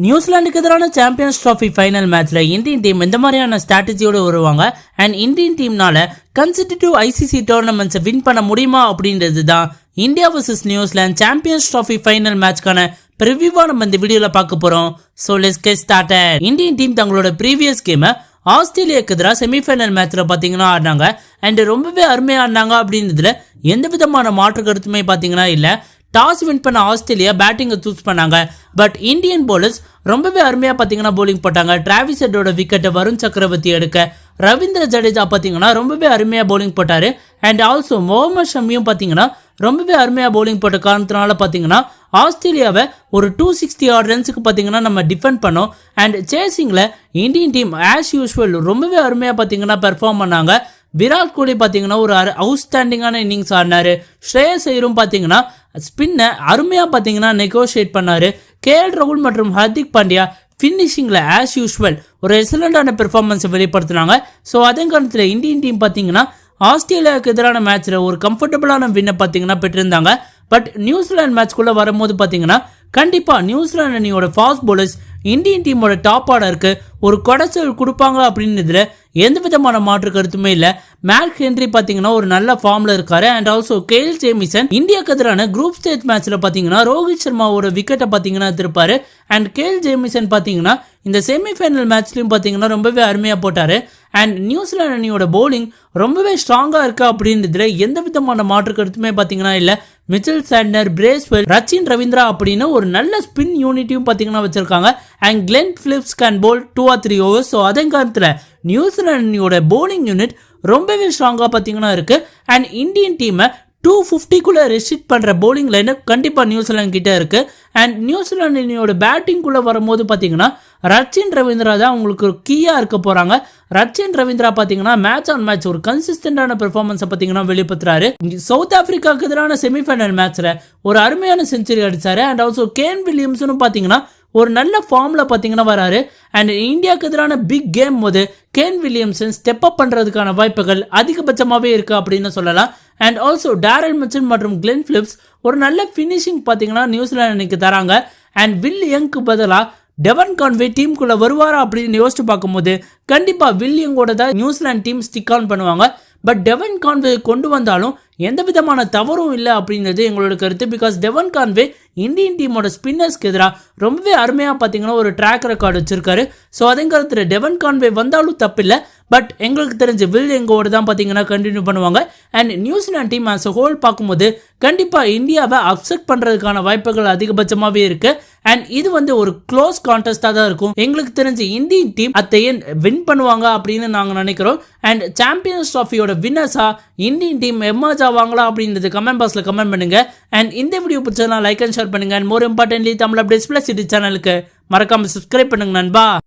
நியூசிலாந்துக்கு எதிரான champions trophy final மேட்ச்ல இந்தியன் டீம் இந்த மாதிரியான ஸ்ட்ராட்டஜியோட வருவாங்க. அண்ட் இந்தியன் டீம்னால கன்சிக்யூட்டிவ் ஐசிசி டோர்னமெண்ட்ஸை வின் பண்ண முடியுமா அப்படின்றது தான் India versus New Zealand champions trophy final மேட்ச்க்கான ப்ரிவியூவா நம்ம இந்த வீடியோல பார்க்க போறோம். So let's get started. Indian team தங்களோட ப்ரீவியஸ் கேமை ஆஸ்திரேலியாவுக்கு எதிராக செமிஃபைனல் மேட்ச்ல பாத்தீங்கன்னா ஆடினாங்க. அண்ட் ரொம்பவே அருமையா ஆடினாங்க அப்படின்றதுல எந்த விதமான மாற்று கருத்துமே பாத்தீங்கன்னா இல்லை. டாஸ் வின் பண்ண ஆஸ்திரேலியா பேட்டிங்கை சூஸ் பண்ணாங்க. பட் இந்தியன் போலர்ஸ் ரொம்பவே அருமையாக பார்த்தீங்கன்னா போலிங் போட்டாங்க. டிராவிஸ் ஹெட்டோட விக்கெட்டை வருண் சக்கரவர்த்தி எடுக்க ரவீந்திர ஜடேஜா பார்த்தீங்கன்னா ரொம்பவே அருமையாக போலிங் போட்டார். அண்ட் ஆல்சோ முகமது ஷமியும் பார்த்தீங்கன்னா ரொம்பவே அருமையாக போலிங் போட்ட காரணத்தினால பார்த்தீங்கன்னா ஆஸ்திரேலியாவை ஒரு 260 ஆட் ரன்ஸுக்கு பார்த்தீங்கன்னா நம்ம டிஃபெண்ட் பண்ணோம். அண்ட் சேசிங்கில் இந்தியன் டீம் ஆஸ் யூஸ்வல் ரொம்பவே அருமையாக பார்த்தீங்கன்னா பெர்ஃபார்ம் பண்ணாங்க. விராட் கோலி பார்த்தீங்கன்னா ஒரு அவுட்ஸ்டாண்டிங்கான இன்னிங்ஸ் ஆடினாரு. ஸ்ரேயஸ் ஐயரும் பார்த்தீங்கன்னா ஸ்பின்னை அருமையாக பார்த்தீங்கன்னா நெகோஷியேட் பண்ணாரு. கேஎல் ராகுல் மற்றும் ஹர்திக் பாண்டியா ஃபினிஷிங்கில் ஆஸ் யூஸ்வல் ஒரு எக்ஸலண்டான பெர்ஃபார்மன்ஸை வெளிப்படுத்தினாங்க. ஸோ அதே காலத்தில் இந்தியன் டீம் பார்த்தீங்கன்னா ஆஸ்திரேலியாவுக்கு எதிரான மேட்ச்சில் ஒரு கம்ஃபர்டபுளான வின்னை பார்த்தீங்கன்னா பெற்றிருந்தாங்க. பட் நியூசிலாந்து மேட்ச்குள்ளே வரும்போது பார்த்தீங்கன்னா கண்டிப்பாக நியூசிலாந்து அணியோட ஃபாஸ்ட் பவுலர்ஸ் இந்தியன் டீமோட டாப் ஆர்டருக்கு ஒரு கொடைச்சல் கொடுப்பாங்க அப்படின்றதுல எந்த விதமான மாற்று கருத்துமே இல்லை. மேட் ஹென்ரி பார்த்தீங்கன்னா ஒரு நல்ல ஃபார்ம்ல இருக்காரு. அண்ட் ஆல்சோ கேல் ஜேமிசன் இந்தியாவுக்கு எதிரான குரூப் ஸ்டேஜ் மேட்ச்ல பார்த்தீங்கன்னா ரோஹித் சர்மாவோட விக்கெட்டை பார்த்தீங்கன்னா திருப்பாரு. அண்ட் கேல் ஜேமிசன் பார்த்தீங்கன்னா இந்த செமிஃபைனல் மேட்ச்லையும் பார்த்தீங்கன்னா ரொம்பவே அருமையாக போட்டாரு. அண்ட் நியூசிலாந்து அணியோட பவுலிங் ரொம்பவே ஸ்ட்ராங்காக இருக்கா அப்படின்றதுல எந்த விதமான மாற்று கருத்துமே பார்த்தீங்கன்னா இல்லை. Mitchell Santner, Bracewell, Rachin Ravindra அப்படின்னு ஒரு நல்ல ஸ்பின் யூனிட்டையும் பார்த்தீங்கன்னா வச்சிருக்காங்க. And Glenn Phillips can bowl 2 or 3 overs. So அதே காலத்தில் நியூசிலாண்டோட போலிங் யூனிட் ரொம்பவே ஸ்ட்ராங்காக பார்த்தீங்கன்னா இருக்கு. அண்ட் இந்தியன் டீமை 250 ரெஸ்ட்ரிக்ட் பண்ணுற போலிங் லைனப் கண்டிப்பாக நியூசிலாந்து கிட்ட இருக்கு. அண்ட் நியூசிலாந்து பேட்டிங்குள்ளே வரும்போது பார்த்தீங்கன்னா ரச்சின் ரவீந்திரா தான் உங்களுக்கு ஒரு கீயாக இருக்க போகிறாங்க. ரச்சின் ரவீந்திரா பார்த்தீங்கன்னா மேட்ச் ஆன் மேட்ச் ஒரு கன்சிஸ்டண்டான பெர்ஃபார்மன்ஸை பார்த்தீங்கன்னா வெளிப்படுத்துறாரு. சவுத் ஆப்பிரிக்காவுக்கு எதிரான செமிஃபைனல் மேட்ச்சில் ஒரு அருமையான செஞ்சுரி அடிச்சாரு. அண்ட் ஆல்சோ கேன் வில்லியம்ஸும் பார்த்தீங்கன்னா ஒரு நல்ல ஃபார்ம்ல பார்த்தீங்கன்னா வராரு. அண்ட் இந்தியாவுக்கு எதிரான பிக் கேம் போது கேன் வில்லியம்சன் ஸ்டெப் அப் பண்ணுறதுக்கான வாய்ப்புகள் அதிகபட்சமாகவே இருக்கு அப்படின்னு சொல்லலாம். அண்ட் ஆல்சோ டேரல் மிச்சல் மற்றும் கிளென் பிலிப்ஸ் ஒரு நல்ல ஃபினிஷிங் பார்த்தீங்கன்னா நியூசிலாந்து அணிக்கு தராங்க. அண்ட் வில் யங்க்கு பதிலாக டெவன் கான்வே டீமுக்குள்ள வருவாரா அப்படின்னு யோசிச்சு பார்க்கும்போது கண்டிப்பாக வில் யங்கோட தான் நியூசிலாந்து டீம் ஸ்டிக் ஆன் பண்ணுவாங்க. பட் டெவன் கான்வே கொண்டு வந்தாலும் எந்த விதமான தவறும் இல்லை அப்படின்றது எங்களோட கருத்து. பிகாஸ் டெவன் கான்வே இந்தியன் டீமோட ஸ்பின்னர்ஸ்க்கு எதிராக ரொம்பவே அருமையாக பார்த்தீங்கன்னா ஒரு ட்ராக் ரெக்கார்டு வச்சிருக்காரு. ஸோ அதே காலத்தில் டெவன் கான்வே வந்தாலும் தப்பில்லை. பட் எங்களுக்கு தெரிஞ்ச வில் எங்கோட தான் பார்த்தீங்கன்னா கண்டினியூ பண்ணுவாங்க. And New Zealand team as a whole பார்க்கும்போது கண்டிப்பாக இந்தியாவை அப்செட் பண்ணுறதுக்கான வாய்ப்புகள் அதிகபட்சமாகவே இருக்கு. அண்ட் இது ஒரு க்ளோஸ் கான்டெஸ்டாக தான் இருக்கும். எங்களுக்கு தெரிஞ்ச இந்தியன் டீம் அத்தையன் வின் பண்ணுவாங்க அப்படின்னு நாங்கள் நினைக்கிறோம். அண்ட் சாம்பியன்ஸ் ட்ராஃபியோட வின்னர்ஸா இந்தியன் டீம் எமர்ஜ் ஆவாங்களா அப்படின்றது கமெண்ட் பாக்ஸில் கமெண்ட் பண்ணுங்க. அண்ட் இந்த வீடியோ பிடிச்சதுனா லைக் அண்ட் ஷேர் பண்ணுங்க. And more importantly Tamil updates plus city சேனலுக்கு மறக்காம சப்ஸ்கிரைப் பண்ணுங்க நண்பா.